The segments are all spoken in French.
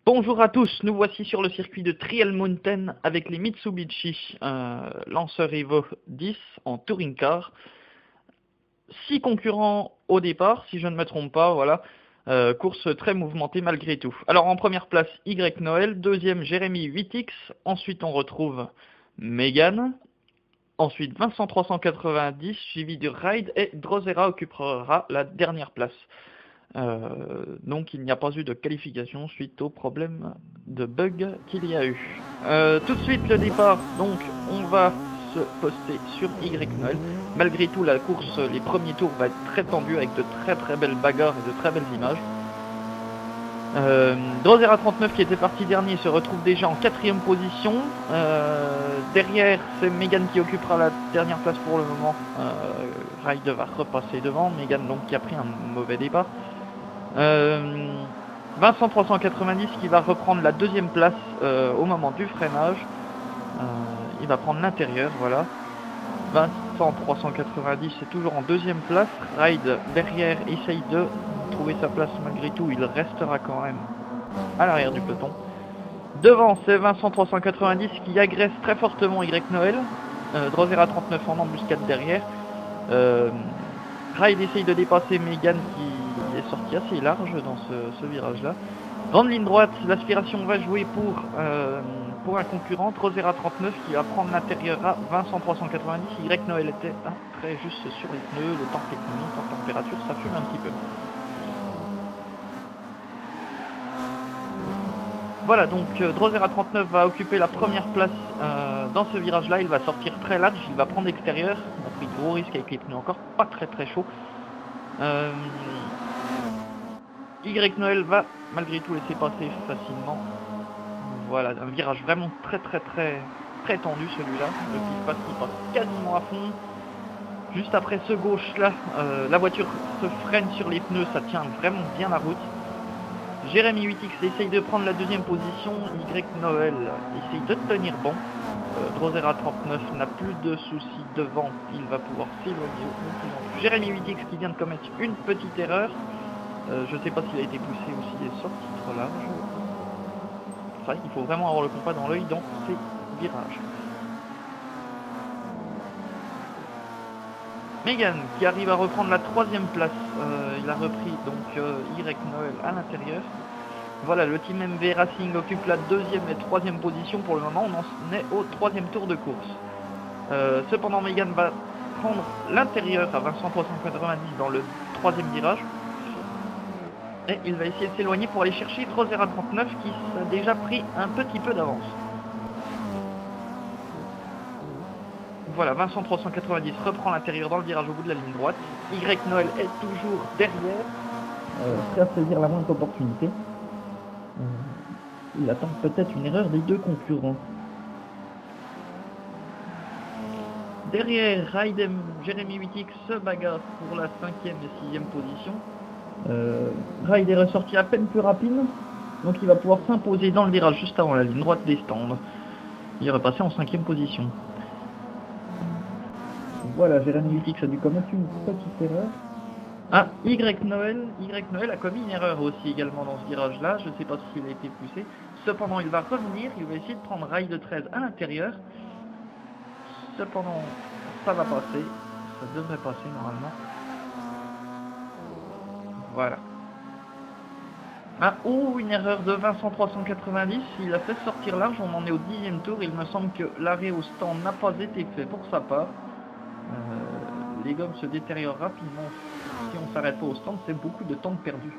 Bonjour à tous, nous voici sur le circuit de Trial Mountain avec les Mitsubishi Lancer Evo 10 en touring car. 6 concurrents au départ, si je ne me trompe pas, voilà. Course très mouvementée malgré tout. Alors en première place, Y Noël, deuxième Jérémy 8X, ensuite on retrouve Megan, ensuite Vincent 390, suivi de Ride et Drosera occupera la dernière place. Donc il n'y a pas eu de qualification suite au problème de bug qu'il y a eu. Tout de suite le départ, donc on va se poster sur Y Noël. Malgré tout la course, les premiers tours va être très tendu avec de très belles bagarres et de très belles images. Drosera 39 qui était parti dernier se retrouve déjà en 4ème position. Derrière c'est Megan qui occupera la dernière place pour le moment. Ride va repasser devant, Megan donc qui a pris un mauvais départ. Vincent 390 qui va reprendre la deuxième place au moment du freinage. Il va prendre l'intérieur, voilà. Vincent 390 est toujours en deuxième place. Ride derrière essaye de trouver sa place malgré tout. Il restera quand même à l'arrière du peloton. Devant c'est Vincent 390 qui agresse très fortement Y Noël. Drosera 39 en embuscade derrière. Ride essaye de dépasser Megan qui est sorti assez large dans ce virage là. Grande ligne droite, l'aspiration va jouer pour un concurrent, Drosera 39 qui va prendre l'intérieur à Vincent 390. Y Noël était très juste sur les pneus, le temps technique, en température ça fume un petit peu. Voilà, donc Drosera 39 va occuper la première place dans ce virage là, il va sortir très large, il va prendre l'extérieur, il a pris de gros risques avec les pneus encore pas très chauds. Y Noël va malgré tout laisser passer facilement. Voilà, un virage vraiment très tendu celui-là. Le qui passe quasiment à fond. Juste après ce gauche là, la voiture se freine sur les pneus, ça tient vraiment bien la route. Jérémy 8X essaye de prendre la deuxième position, Y Noël essaye de tenir bon. Drosera 39 n'a plus de soucis devant, il va pouvoir s'éloigner au plus en plus. Jérémy 8X qui vient de commettre une petite erreur. Je ne sais pas s'il a été poussé ou s'il est sorti trop large. C'est vrai qu'il faut vraiment avoir le compas dans l'œil dans ces virages. Megan qui arrive à reprendre la 3ème place. Il a repris donc Y Noël à l'intérieur. Voilà, le team MV Racing occupe la 2ème et 3ème position pour le moment. On en est au 3ème tour de course. Cependant, Megan va prendre l'intérieur à Vincent 390 dans le 3ème virage. Et il va essayer de s'éloigner pour aller chercher Drosera 39 qui a déjà pris un petit peu d'avance. Voilà, Vincent 390 reprend l'intérieur dans le virage au bout de la ligne droite. Y Noël est toujours derrière, prêt à saisir la moindre opportunité. Il attend peut-être une erreur des deux concurrents. Derrière, Ride et Jérémy 8X se bagarrent pour la 5ème et 6ème position. Ride est ressorti à peine plus rapide, donc il va pouvoir s'imposer dans le virage juste avant la ligne droite des stands. Il est repassé en 5ème position. Voilà, Jérémy 8X a dû commettre une petite erreur. Ah, Y Noël a commis une erreur aussi également dans ce virage là, je ne sais pas s'il a été poussé. Cependant il va revenir, il va essayer de prendre Ride 13 à l'intérieur. Cependant ça va passer, ça devrait passer normalement. Voilà. Ah, une erreur de Vincent 390, il a fait sortir large, on en est au 10ème tour, il me semble que l'arrêt au stand n'a pas été fait pour sa part. Les gommes se détériorent rapidement, si on ne s'arrête pas au stand, c'est beaucoup de temps perdu.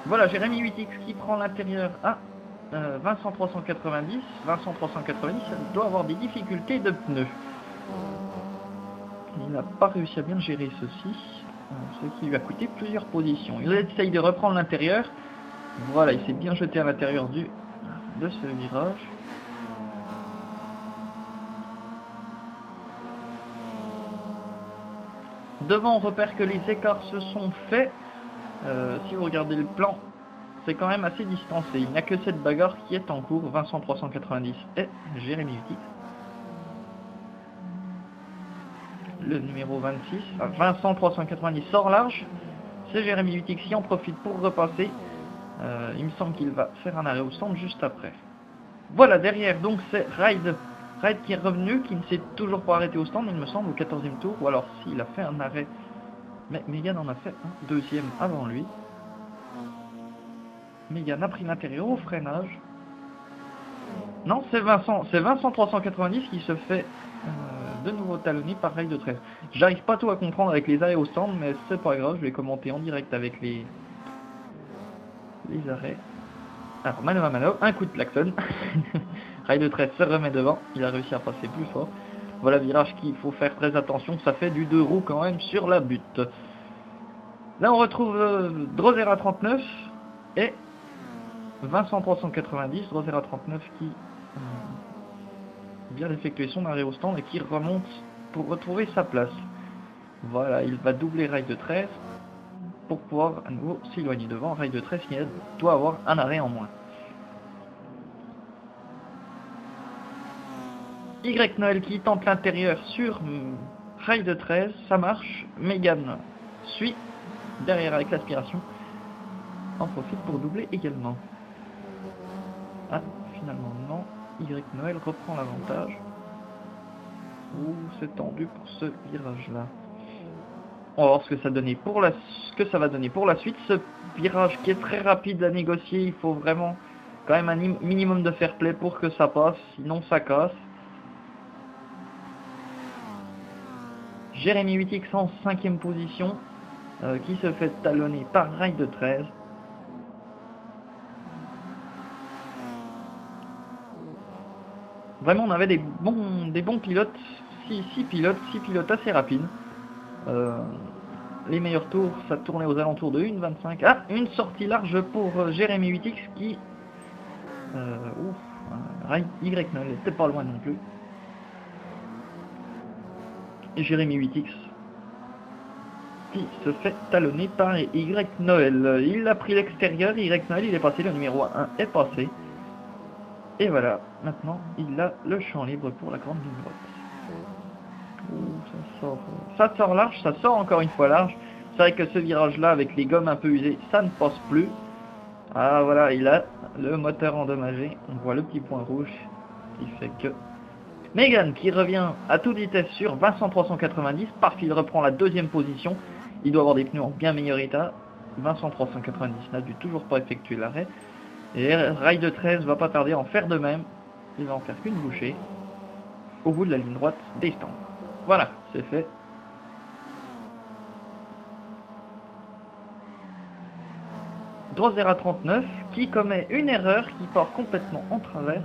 Voilà, Jérémy 8X qui prend l'intérieur à Vincent 390, Vincent 390 doit avoir des difficultés de pneus. Il n'a pas réussi à bien gérer ceci. Ce qui lui a coûté plusieurs positions. Il essaye de reprendre l'intérieur. Voilà, il s'est bien jeté à l'intérieur de ce virage. Devant, on repère que les écarts se sont faits. Si vous regardez le plan, c'est quand même assez distancé. Il n'y a que cette bagarre qui est en cours. Vincent 390 et Jérémy 8X. Le numéro 26, Vincent 390 sort large, c'est Jérémy 8X qui en profite pour repasser. Il me semble qu'il va faire un arrêt au stand juste après. Voilà, derrière, donc c'est Ride. Ride qui est revenu, qui ne s'est toujours pas arrêté au stand, il me semble, au 14e tour. Ou alors, s'il a fait un arrêt. Mais Megan en a fait un deuxième avant lui. Megan a pris l'intérieur au freinage. Non, c'est Vincent 390 qui se fait de nouveau talonné par Ride 13. J'arrive pas tout à comprendre avec les arrêts au stand, mais c'est pas grave, je vais commenter en direct avec les arrêts. Alors, mano à mano, un coup de klaxon. Ride 13 se remet devant, il a réussi à passer plus fort. Voilà, virage qu'il faut faire très attention, ça fait du 2 roues quand même sur la butte. Là, on retrouve Drosera 39 et Vincent 390. Drosera 39 qui vient d'effectuer son arrêt au stand et qui remonte pour retrouver sa place. Voilà, il va doubler Ride 13 pour pouvoir à nouveau s'éloigner devant. Ride 13 qui doit avoir un arrêt en moins. Y Noël qui tente l'intérieur sur Ride 13, ça marche. Megan suit derrière avec l'aspiration. En profite pour doubler également. Ah, finalement non. Y Noël reprend l'avantage. Ouh, c'est tendu pour ce virage-là. On va voir ce que ça va donner pour la suite. Ce virage qui est très rapide à négocier, il faut vraiment quand même un minimum de fair play pour que ça passe, sinon ça casse. Jérémy 8X en 5ème position, qui se fait talonner par Ride 13. Vraiment, on avait des bons pilotes, 6 pilotes assez rapides. Les meilleurs tours, ça tournait aux alentours de 1,25. Ah, une sortie large pour Jérémy 8X qui... Y Noël n'était pas loin non plus. Et Jérémy 8X qui se fait talonner par Y Noël. Il a pris l'extérieur, Y Noël, il est passé, le numéro 1 est passé. Et voilà, maintenant il a le champ libre pour la grande ligne droite. Ça sort large, ça sort encore une fois large. C'est vrai que ce virage là avec les gommes un peu usées, ça ne passe plus. Ah voilà, il a le moteur endommagé. On voit le petit point rouge qui fait que... Megan qui revient à toute vitesse sur Vincent 390 parce qu'il reprend la deuxième position. Il doit avoir des pneus en bien meilleur état. Vincent 390 n'a dû toujours pas effectuer l'arrêt. Et Ride 13 va pas tarder à en faire de même. Il va en faire qu'une bouchée au bout de la ligne droite des stands. Voilà, c'est fait. Drosera 39 qui commet une erreur, qui part complètement en travers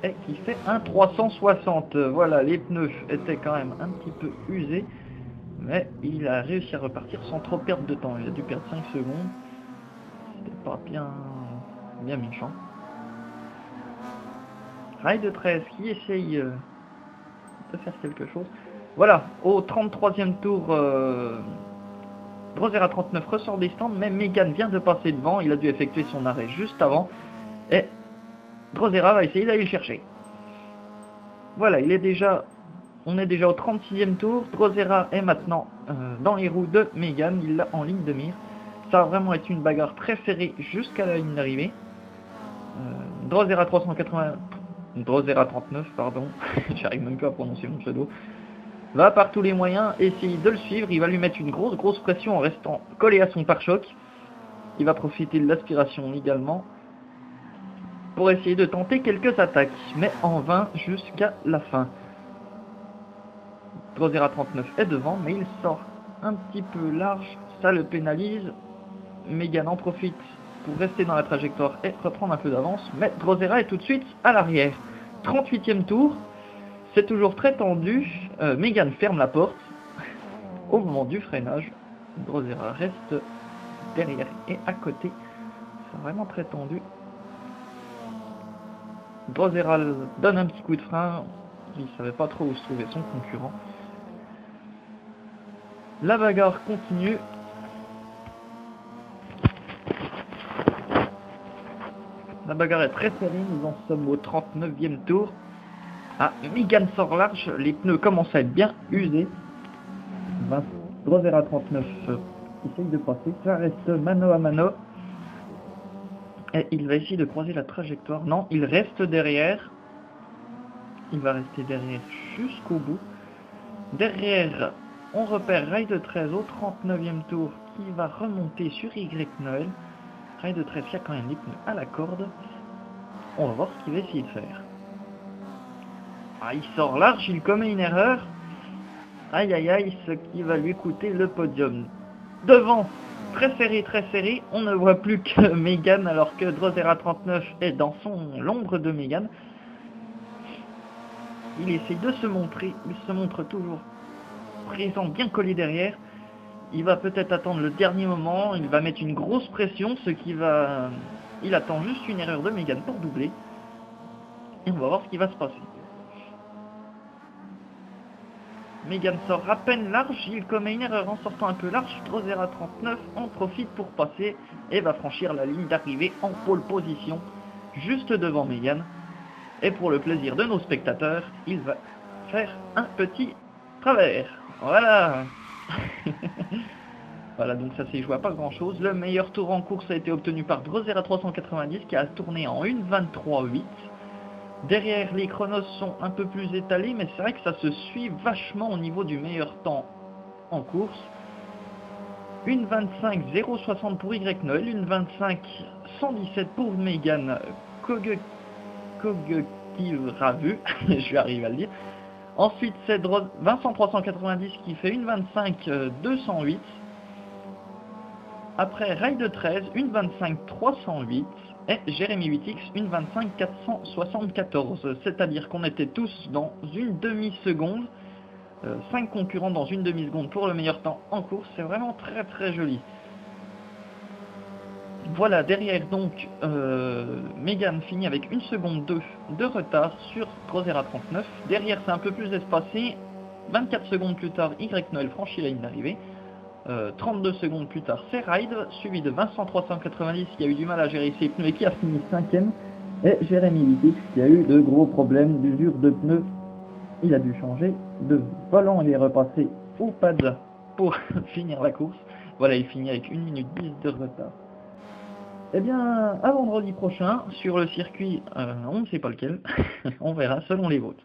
et qui fait un 360. Voilà, les pneus étaient quand même un petit peu usés, mais il a réussi à repartir sans trop perdre de temps. Il a dû perdre 5 secondes. C'était pas bien méchant. Ride 13 qui essaye de faire quelque chose. Voilà, au 33e tour, Drosera 39 ressort des stands, mais Megan vient de passer devant. Il a dû effectuer son arrêt juste avant. Et Drosera va essayer d'aller le chercher. Voilà, on est déjà au 36e tour. Drosera est maintenant dans les roues de Megan. Il l'a en ligne de mire. Ça va vraiment être une bagarre très serrée jusqu'à la ligne d'arrivée. Drosera 39, pardon. J'arrive même pas à prononcer mon pseudo. Va par tous les moyens essayer de le suivre. Il va lui mettre une grosse pression en restant collé à son pare-choc. Il va profiter de l'aspiration également pour essayer de tenter quelques attaques, mais en vain jusqu'à la fin. Drosera 39 est devant, mais il sort un petit peu large. Ça le pénalise. Megan en profite pour rester dans la trajectoire et reprendre un peu d'avance, mais Drosera est tout de suite à l'arrière. 38e tour, c'est toujours très tendu. Megan ferme la porte au moment du freinage. Drosera reste derrière et à côté. C'est vraiment très tendu. Drosera donne un petit coup de frein. Il savait pas trop où se trouvait son concurrent. La bagarre continue. La bagarre est très serrée, nous en sommes au 39e tour. Ah, Megan sort large, les pneus commencent à être bien usés. Drosera 39 essaye de passer, ça reste mano à mano. Et il va essayer de croiser la trajectoire. Non, il reste derrière. Il va rester derrière jusqu'au bout. Derrière, on repère Rail de 13 au 39e tour qui va remonter sur Y Noël. Rail de 13 qui a quand même les pneus à la corde. On va voir ce qu'il va essayer de faire. Ah, il sort large, il commet une erreur. Aïe aïe aïe, ce qui va lui coûter le podium. Devant, très serré, on ne voit plus que Megan alors que Drosera 39 est dans l'ombre de Megan. Il essaie de se montrer, il se montre toujours présent, bien collé derrière. Il va peut-être attendre le dernier moment, il va mettre une grosse pression, il attend juste une erreur de Megan pour doubler. Et on va voir ce qui va se passer. Megan sort à peine large, il commet une erreur en sortant un peu large. Drosera 39 en profite pour passer et va franchir la ligne d'arrivée en pole position, juste devant Megan. Et pour le plaisir de nos spectateurs, il va faire un petit travers. Voilà. Voilà, donc ça s'est joué à pas grand chose. Le meilleur tour en course a été obtenu par Drosera 390 qui a tourné en 1:23.8. Derrière, les chronos sont un peu plus étalés, mais c'est vrai que ça se suit vachement au niveau du meilleur temps en course. 1:25.060 pour Y Noël, 1:25.117 pour Megan Kogekivravu, je vais arriver à le dire. Ensuite, c'est Vincent 390 qui fait 1:25.208. Après, Rail de 13, 1:25.308. Et Jérémy 8X, 1:25.474. C'est-à-dire qu'on était tous dans une demi-seconde. 5 concurrents dans une demi-seconde pour le meilleur temps en course. C'est vraiment très très joli. Voilà, derrière donc, Megan finit avec 1 seconde 2 de retard sur Drosera 39. Derrière, c'est un peu plus espacé. 24 secondes plus tard, Y Noël franchit la ligne d'arrivée. 32 secondes plus tard, c'est Ride, suivi de Vincent 390 qui a eu du mal à gérer ses pneus et qui a fini 5ème. Et Jérémy 8X qui a eu de gros problèmes d'usure de pneus. Il a dû changer de volant, il est repassé au pad pour finir la course. Voilà, il finit avec 1 minute 10 de retard. Eh bien, à vendredi prochain, sur le circuit, on ne sait pas lequel, on verra selon les votes.